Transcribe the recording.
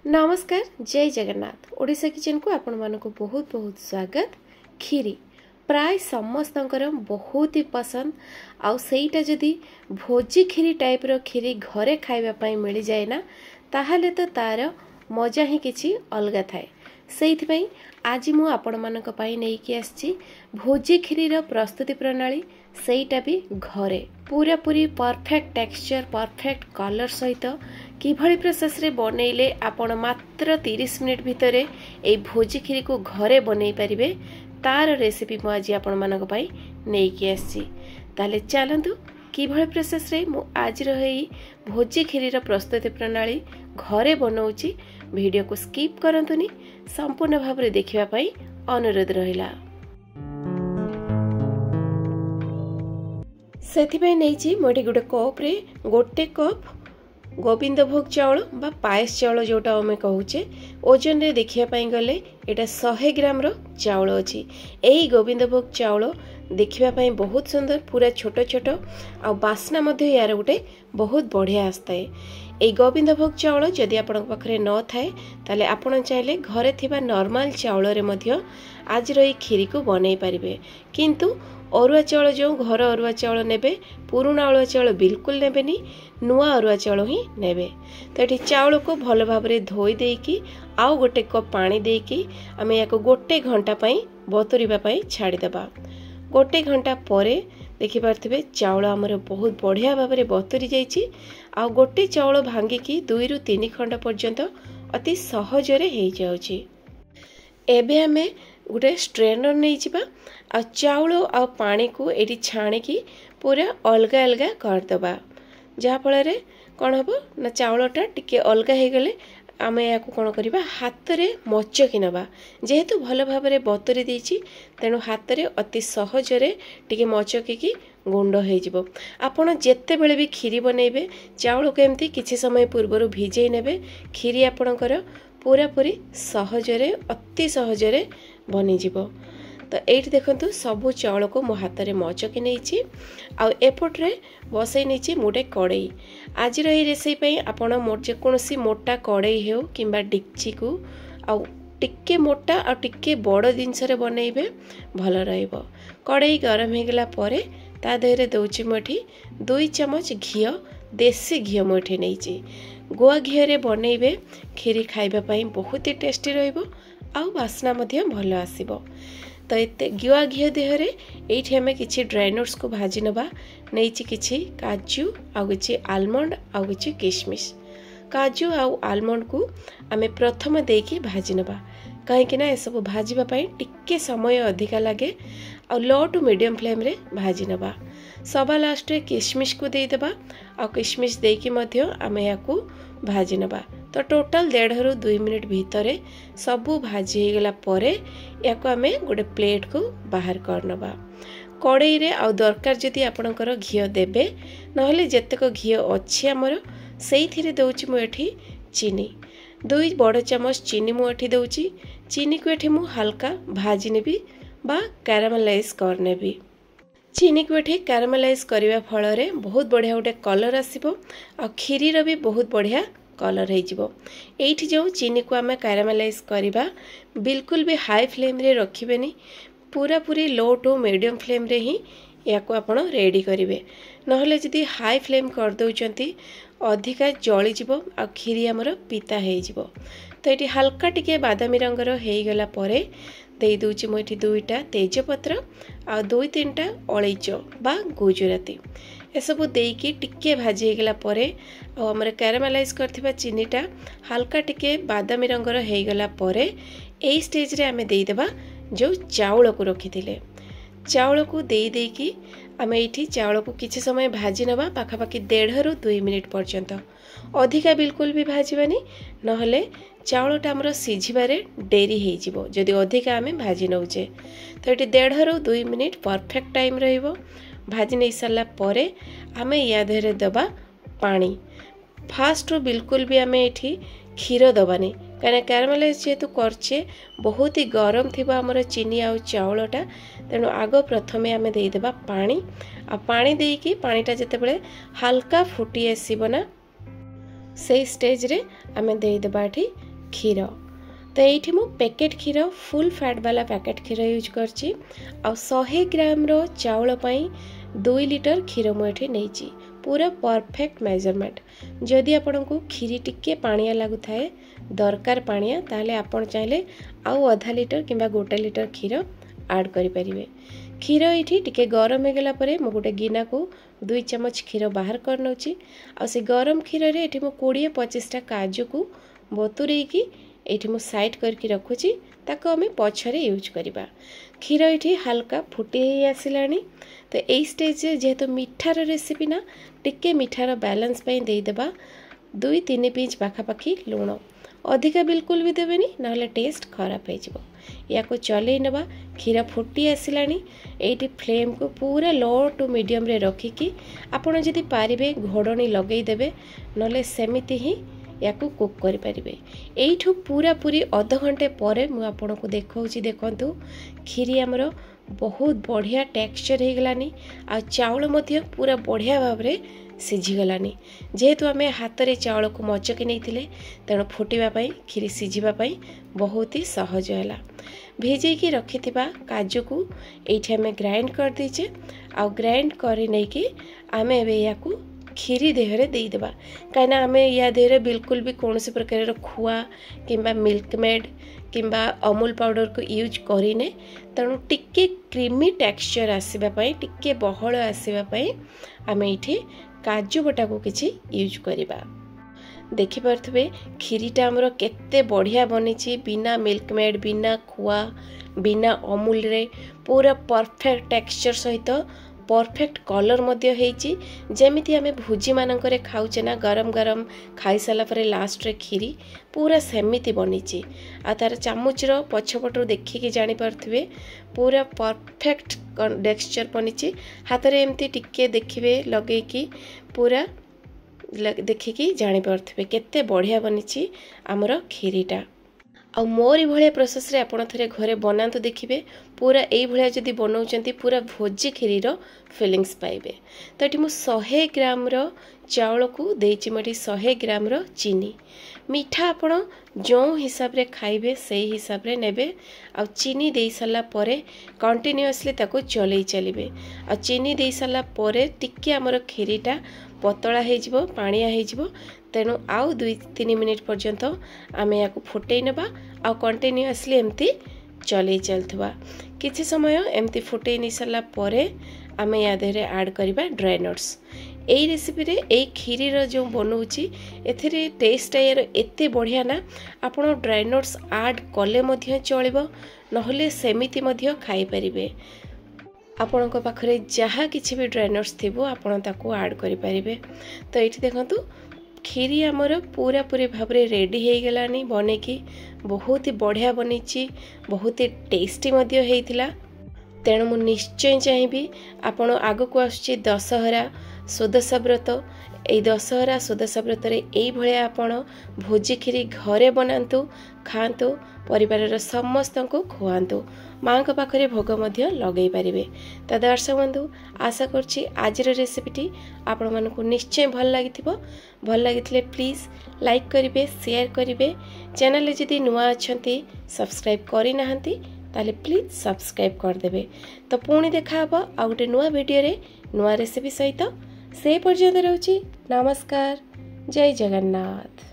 नमस्कार जय जगन्नाथ ओडिशा किचन को आपण मानको बहुत बहुत स्वागत। खीरी प्राय समस्तंकर बहुत ही पसंद आउ सेईटा जदी भोजी खीरी टाइप रो खीरी घरे खाइबा पई मिल जाए ना ताहाले तो तार मजा ही किछि अलगा थाए। सेइथि पई आज मु आपण मानक पई नै कि आछि भोजी खीरी रो प्रस्तुति प्रणाली, सेईटा भी घरे पूरा पूरी परफेक्ट टेक्सचर परफेक्ट कलर सहित किभଳି प्रोसेस रे बनैले आपण मात्र 30 मिनिट भितरे ए भोजी खीरी को घरे बनै परिबे तार रेसिपी मु आज आपण मानक पई नै कि आछि। ताले चलंतु किभଳି प्रोसेस रे मु आज रही भोजी खीरी रो प्रस्तुति प्रणाली घरे बनौची। वीडियो को स्किप करंतुनी संपूर्ण भाव रे देखिबा पई अनुरोध रहिला। सेथिबे नैची मोटी गुटे कप रे गोटे कप गोविंदभोग चाउल बा पायस चाउल जोटा आमे कहूचे ओजन रे देखिया पई गले एटा 100 ग्राम रो चाउल अछि। एही गोविंदभोग चाउल देखिबा पई बहुत सुंदर पूरा छोट छोट आ बासना मध्ये यार गुटे बहुत बढ़िया आस्ताए। ए गोविंदभोग चाउल जदि आपण पाखरे न थाए ताले आपण चाहिले घरे थिबा नॉर्मल चाउल रे मध्ये आज रही खीरी को बनै परिबे। किंतु अरुआ चाउल जो घर अरुआ चाउल नेबे पुराना अरुआ चाउल बिल्कुल नेबेनी, नुआ अरुआ चाउल ही नेबे। तो ये चाउल को भल भाव में धोई देकी आउ गोटे कप पानी देकी आमे याको गोटे घंटा पई बतुरिबा पई छाड़ी देबा। गोटे घंटा परे देखि पारथिबे चाउल हमर बहुत बढ़िया भाव में बतुरी जाइछि। आ गोटे चाउल भांगी की 2 रु 3 खंड पर्यंत अति सहज रे हेइ जाउछि। एबे हमें गोटे स्ट्रेनर नहीं जिबा आ चाउल आ पानी को एटी छाणी की पूरा अलगा अलगा कर दबा। जहा फल रे कोन हबो ना चाउलटा टिके अलगा हे गले आमे याको कोन करिबा हाथ रे मचकी नबा। जेहेतु भल भाव रे बतुरी देछि तेनु हाथ रे अति सहज रे टिके मचकी की गुंड हे जिवो। आपण जेते बेले भी खीरी बनैबे चाउल को एम्ति किछि समय पूर्वरु भिजै नेबे। खीरी आपणकर पूरा पूरी सहज रे अति सहज रे बनी जिवो। तो एठी देखंतु सबु चाउल को मो हाथ रे मचकी नैछि आ एपट रे बसै नैछि मोटे कड़ई। आज रही रेसिपी पई आपण मोर जे कोनसी मोटा कड़ई हेउ किंबा डिक्ची को आ टिके मोटा आ टिके बड़ जिंस रे बनैबे भल रहइबो। कड़ई गरम हे गेला परे ता देहरे दउछि मठी 2 चम्मच घियो, देसी घियो मठी नैछि। गुआ घियो रे बनैबे खीरी खाइबा पई बहुत ही टेस्टी रहइबो आ वासना मध्ये भल आसीबो। तो एते गुआ घियो देहरे एठी हमें किछि ड्राई नट्स को भाजी नबा। नैछि किछि काजू आ किछि आलमंड आ किछि किशमिश। काजू आ आलमंड को आमे प्रथम देकी भाजी नबा कहीं कि ना ए सब भाजीबा पई टिक्के समय अधिका लागे आ लो टू मीडियम फ्लेम रे भाजी नबा। सभा लास्ट रे किशमिश को दे देबा आ किशमिश देकी मध्य आमे याकू भाजी नबा। तो टोटल 1.5 रु 2 मिनिट भितरे सबू भाजी हे गला परे याको आमे गोटे प्लेट को बाहर कर नबा। कड़ई रे आ दरकार जदि आपणकर घियो देबे नहले जेतक घियो अछि हमर सेइथिरे दउछि मु एठी चीनी 2 बड़ चम्मच चीनी मु एठी दउछि। चीनी को एठी मु हल्का भाजी नेबी बा कैरामेलाइज कर नेबी। चीनी को एठी कैरामेलाइज करिवा फल रे बहुत बढ़िया गोटे कलर आसीबो आ खीरी रो भी बहुत बढ़िया कलर हे जिवो। एठी जो चीनी को आमे कैरामेलाइज करिबा बिल्कुल भी हाई फ्लेम रे रखिबेनी, पूरा पूरी लो टू मीडियम फ्लेम रे ही याको आपण रेडी करिवे। नहले जदी हाई फ्लेम कर दउचंती अधिका जळी जिवो आ खीरी हमर पीता हे जिवो। तो एठी हल्का टिके बादामी रंगर हे गला परे देई दउची मो एठी 2टा तेजपत्र आ 2-3टा अलैच बा गुजराती ए सब देकी टिके भाजी गला परे आ हमर कैरामेलाइज करथिबा चीनीटा हल्का टिके बादामी रंगर हे गला परे एई स्टेज रे आमे देई देबा जो चाउल को रखिथिले। चाउल को देई देकी आमे एठी चाउल को किछि समय भाजी नबा पाखापाखि 1.5 रु 2 मिनिट पर्यंत। अधिका बिल्कुल भी भाजीबानी नहले चाउलटा हमर सिझिबारे डेरी हे जिवो जदि अधिका आमे भाजी नउचे। तो एठी 1.5 रु 2 मिनिट परफेक्ट टाइम रहिबो। भाजी नहीं सारा परे आमे या देहरे दबा पानी। फास्ट रो बिल्कुल भी आमे एठी क्षीर दबानी कहीं कैरामेलाइज जेहेतु करछे बहुत ही गरम थिबा हमर चीनी आ चाउलटा तेणु आग प्रथमे आमे देई देबा पानी आ पानी देकी पानीटा जेतेबेले हल्का फुटी आसीबो ना से स्टेज रे आमे देई देबा एठी क्षीर तो ये मु पैकेट क्षीर फुल फैट वाला पैकेट क्षीर यूज करची आ 100 ग्राम रो चाउल पई 2 लिटर क्षीर मुझे नहीं पूरा परफेक्ट मेजरमेंट। जदि आपण को क्षीरी टिके पानिया लागु थाए दरकार पानिया ताले आपण चाहिले आउ आधा लिटर किंबा 1 लिटर क्षीर ऐड करि परिबे। क्षीर ये टिके गरम हो गला परे मु गोटे गिना को 2 चम्मच क्षीर बाहर कर नउची आ से गरम क्षीर रे एठी मु 20-25 टा काजू को बतुरेई की एठी मु साइड करके रखुची ताको हमें पछरे यूज करिबा। क्षीर ये हल्का फुटी आसिलानी तो यही स्टेज जेहेतु मिठार रेसिपी ना टिके मिठार बैलेंस पे देदेबा 2-3 पिंच पाखापाखि लुण अधिका बिल्कुल भी देवेनी ना टेस्ट खराब हो या को चले नवा। क्षीर फुटी आसिलानी एटी फ्लेम को पूरा लो टू मीडियम रे रखिकी आपण जदि पारिबे घोड़नी लगई देबे नले सेमिति ही या को कुक करि परिबे। एठू पूरा पूरी आधा घंटे परे मु आपण को देखौची देखंतु क्षीरी हमरो बहुत बढ़िया टेक्सचर हो गलानी आ चाउल मध्य पूरा बढ़िया भाव में सीझी गलानी। जेहेतु आम हाथ में चाउल को मचकी नहीं तेणु फुटापी क्षीरी सीझापी बहुत ही सहज है। भिजेकी रखि काजू को ये आम ग्राइंड कर दीचे आ ग्राइंड कर नहीं आम या क्षीरी देहरे देदेबा कहीं आम या देहरे बिल्कुल भी कौन से प्रकार खुआ किंबा मिल्क मेड किंबा अमूल पाउडर को यूज करें तेणु टिके क्रीमी टेक्सचर आसवाई टिके बहल आसवाई आम ये काजू बटा को किसी यूज करवा। देखिपे क्षीरीटा आमर केते बढ़िया बनी बिना मिल्क मेड बिना खुआ बिना अमूल रे पूरा परफेक्ट टेक्सचर सहित परफेक्ट कलर मध्य हेची जेमिति आमे भुजी मानकरे खाउचे ना गरम गरम खाई साला परे लास्ट रे खीरी पूरा सेमिति बनीची आ तार चामच रो पछपटू देखिकी जानि पारथिबे पूरा परफेक्ट टेक्सचर बनीची। हाथ रे एमती टिके देखिबे लगेकी पूरा देखिकी जानि पारथिबे केते बढ़िया बनीची हमरो खीरीटा। आ मोरी भाया प्रोसेस रे आपण थरे घरे बनातु देखिबे पूरा एई भाया जदी बनाउचंती पूरा भोजी खीरीर फिलिंग्स पाइबे। तो ये मु 100 ग्राम रो चाउल को देछि मटी 100 ग्राम रो चीनी मीठा आपण जो हिसाब रे खाइबे से हिसाब रे नेबे आ चीनी दे साला परे कंटिन्यूअसली ताको चलै चलिबे आ चीनी दे साला परे टिके हमर खीरीटा पतला हो पानिया हो तेणु आउ 2-3 मिनिट पर्यंत आम या फुटे नवा आ कंटिन्यूअसली एमती चलै चलथवा किछि समय एमती फुटे नहीं सारा परे आम या देहरे ऐड करबा ड्राई नट्स। एई रेसिपी रे एई खीरी रो जो बनौची एथिरे टेस्ट यार एते बढ़िया ना आपण ड्राई नट्स ऐड कले मध्य चलिबो नहले सेमिति मध्य खाई परिबे। आपण पाखरे जहाँ किसी भी ड्राई नट्स थिबो आपण ताको ऐड करि परिबे। तो ये देखंतु खीरी आमर पूरा पूरी भाव में रेडी हो गलानी बनेकी बहुत ही बढ़िया बनीची बहुत ही टेस्टी मध्य हेइथिला। तेणु मु निश्चय चाहिए आपण आग को आसुची दशहरा सुदशा व्रत এই दशहरा सुदशा व्रत ये आपण भोजी खीरी घरे बनातु खातु परिवार समस्त को खुआतु माँ का पाखरे भोग मध्य लगे पारे। तो दर्शक बंधु आशा करछि आज रेसिपीटी आपण मानकु निश्चय भल लगी प्लीज लाइक करिवे शेयर करिवे चैनल जदि नुआ अछंती सब्सक्राइब करि नाहंती ताले प्लीज सब्सक्राइब कर देबे। तो पुणी देखा हबो आ गोटे नुआ वीडियो रे नुआ रेसिपी सहित से पर्यंत रहउची नमस्कार जय जगन्नाथ।